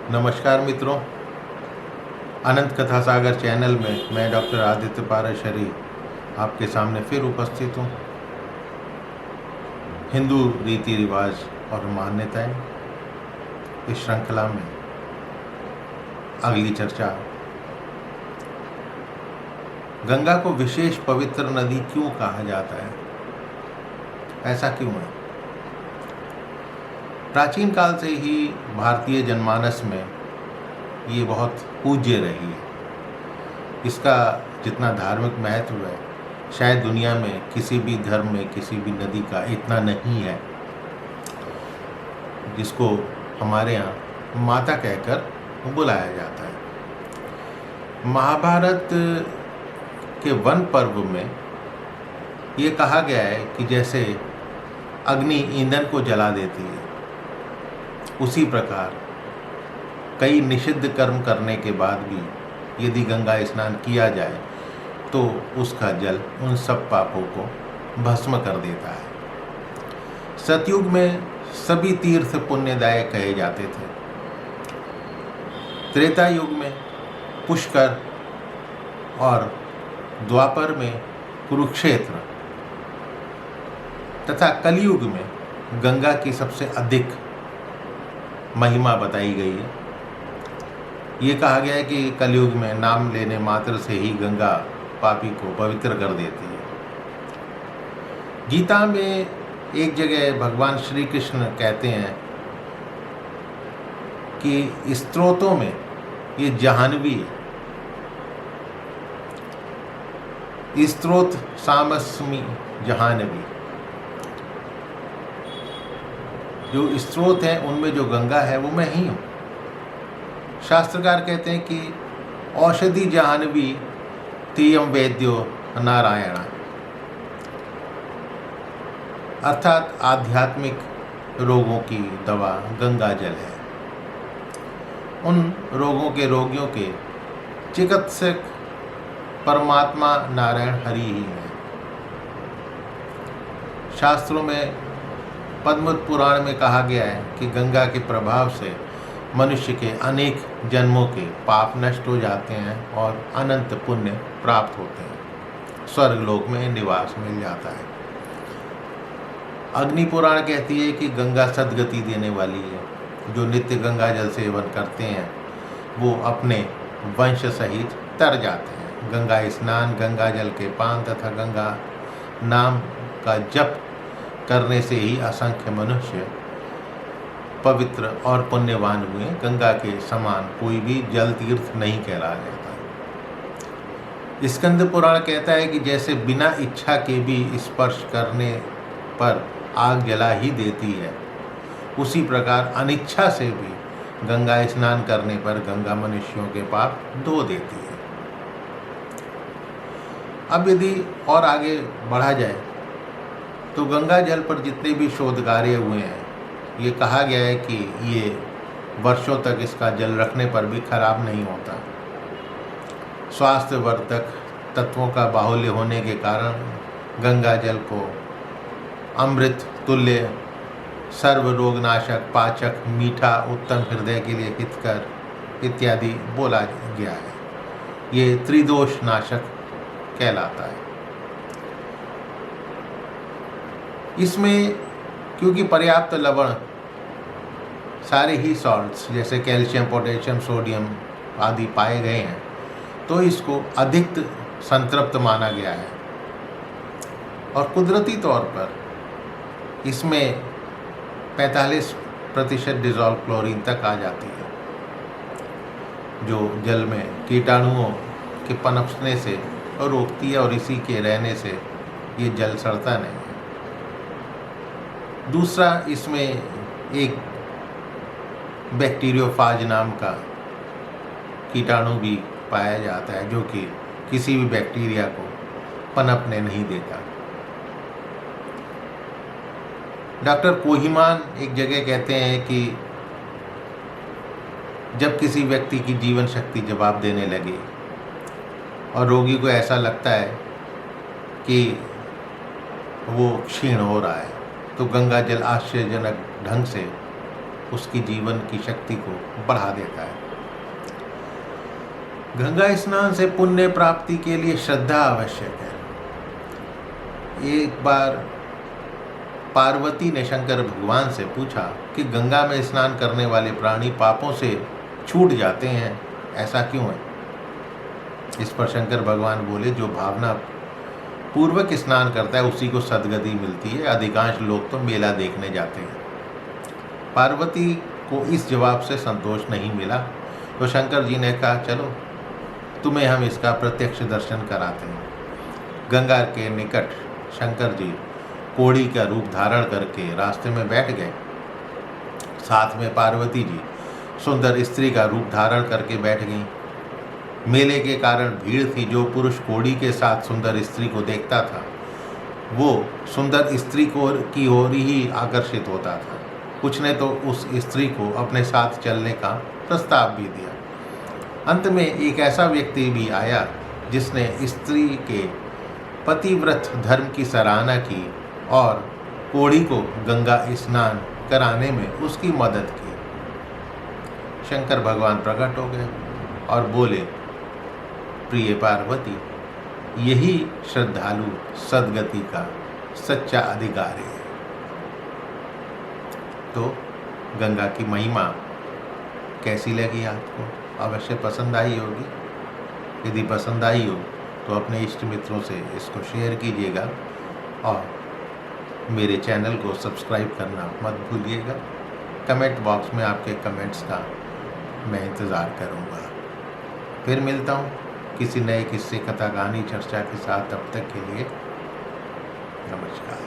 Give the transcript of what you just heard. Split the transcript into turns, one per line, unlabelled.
नमस्कार मित्रों, अनंत कथा सागर चैनल में मैं डॉक्टर आदित्य पाराशरी आपके सामने फिर उपस्थित हूँ। हिंदू रीति रिवाज और मान्यताएं, इस श्रृंखला में अगली चर्चा, गंगा को विशेष पवित्र नदी क्यों कहा जाता है, ऐसा क्यों है? प्राचीन काल से ही भारतीय जनमानस में ये बहुत पूज्य रही है। इसका जितना धार्मिक महत्व है, शायद दुनिया में किसी भी धर्म में किसी भी नदी का इतना नहीं है, जिसको हमारे यहाँ माता कहकर बुलाया जाता है। महाभारत के वन पर्व में ये कहा गया है कि जैसे अग्नि ईंधन को जला देती है, उसी प्रकार कई निषिद्ध कर्म करने के बाद भी यदि गंगा स्नान किया जाए तो उसका जल उन सब पापों को भस्म कर देता है। सतयुग में सभी तीर्थ पुण्यदायक कहे जाते थे। त्रेता युग में पुष्कर और द्वापर में कुरुक्षेत्र तथा कलयुग में गंगा की सबसे अधिक महिमा बताई गई है। ये कहा गया है कि कलयुग में नाम लेने मात्र से ही गंगा पापी को पवित्र कर देती है। गीता में एक जगह भगवान श्री कृष्ण कहते हैं कि स्त्रोतों में ये जाह्नवी स्त्रोत सामस्मी जाह्नवी, जो स्त्रोत हैं उनमें जो गंगा है वो मैं ही हूँ। शास्त्रकार कहते हैं कि औषधि जाह्नवी तीयम वैद्यो नारायण, अर्थात आध्यात्मिक रोगों की दवा गंगा जल है। उन रोगों के रोगियों के चिकित्सक परमात्मा नारायण हरि ही है। शास्त्रों में पद्म पुराण में कहा गया है कि गंगा के प्रभाव से मनुष्य के अनेक जन्मों के पाप नष्ट हो जाते हैं और अनंत पुण्य प्राप्त होते हैं, स्वर्ग लोक में निवास मिल जाता है। अग्नि पुराण कहती है कि गंगा सद्गति देने वाली है। जो नित्य गंगा जल सेवन करते हैं वो अपने वंश सहित तर जाते हैं। गंगा स्नान, गंगा जल के पान तथा गंगा नाम का जप करने से ही असंख्य मनुष्य पवित्र और पुण्यवान हुए। गंगा के समान कोई भी जल तीर्थ नहीं कहलाया जाता। स्कंद पुराण कहता है कि जैसे बिना इच्छा के भी स्पर्श करने पर आग जला ही देती है, उसी प्रकार अनिच्छा से भी गंगा स्नान करने पर गंगा मनुष्यों के पाप धो देती है। अब यदि और आगे बढ़ा जाए तो गंगा जल पर जितने भी शोध कार्य हुए हैं, ये कहा गया है कि ये वर्षों तक इसका जल रखने पर भी खराब नहीं होता। स्वास्थ्यवर्धक तत्वों का बाहुल्य होने के कारण गंगा जल को अमृत तुल्य, सर्व रोगनाशक, पाचक, मीठा, उत्तम हृदय के लिए हितकर इत्यादि बोला गया है। ये त्रिदोष नाशक कहलाता है। इसमें क्योंकि पर्याप्त लवण, सारे ही सॉल्ट्स जैसे कैल्शियम, पोटेशियम, सोडियम आदि पाए गए हैं, तो इसको अधिक संतृप्त माना गया है। और कुदरती तौर पर इसमें 45% डिज़ोल्व क्लोरीन तक आ जाती है, जो जल में कीटाणुओं के पनपने से रोकती है और इसी के रहने से ये जल सड़ता नहीं है। दूसरा, इसमें एक बैक्टीरियोफाज नाम का कीटाणु भी पाया जाता है, जो कि किसी भी बैक्टीरिया को पनपने नहीं देता। डॉक्टर कोहिमान एक जगह कहते हैं कि जब किसी व्यक्ति की जीवन शक्ति जवाब देने लगे और रोगी को ऐसा लगता है कि वो क्षीण हो रहा है, तो गंगा जल आश्चर्यजनक ढंग से उसकी जीवन की शक्ति को बढ़ा देता है। गंगा स्नान से पुण्य प्राप्ति के लिए श्रद्धा आवश्यक है। एक बार पार्वती ने शंकर भगवान से पूछा कि गंगा में स्नान करने वाले प्राणी पापों से छूट जाते हैं, ऐसा क्यों है? इस पर शंकर भगवान बोले, जो भावना पूर्वक स्नान करता है उसी को सद्गति मिलती है, अधिकांश लोग तो मेला देखने जाते हैं। पार्वती को इस जवाब से संतोष नहीं मिला, तो शंकर जी ने कहा, चलो तुम्हें हम इसका प्रत्यक्ष दर्शन कराते हैं। गंगा के निकट शंकर जी कोड़ी का रूप धारण करके रास्ते में बैठ गए। साथ में पार्वती जी सुंदर स्त्री का रूप धारण करके बैठ गईं। मेले के कारण भीड़ थी। जो पुरुष कोड़ी के साथ सुंदर स्त्री को देखता था वो सुंदर स्त्री की ओर ही आकर्षित होता था। कुछ ने तो उस स्त्री को अपने साथ चलने का प्रस्ताव भी दिया। अंत में एक ऐसा व्यक्ति भी आया जिसने स्त्री के पतिव्रत धर्म की सराहना की और कोड़ी को गंगा स्नान कराने में उसकी मदद की। शंकर भगवान प्रकट हो गए और बोले, प्रिय पार्वती, यही श्रद्धालु सद्गति का सच्चा अधिकारी है। तो गंगा की महिमा कैसी लगी आपको? अवश्य पसंद आई होगी। यदि पसंद आई हो तो अपने इष्ट मित्रों से इसको शेयर कीजिएगा और मेरे चैनल को सब्सक्राइब करना मत भूलिएगा। कमेंट बॉक्स में आपके कमेंट्स का मैं इंतज़ार करूँगा। फिर मिलता हूँ किसी नए किस्से, कथा, कहानी, चर्चा के साथ। तब तक के लिए नमस्कार।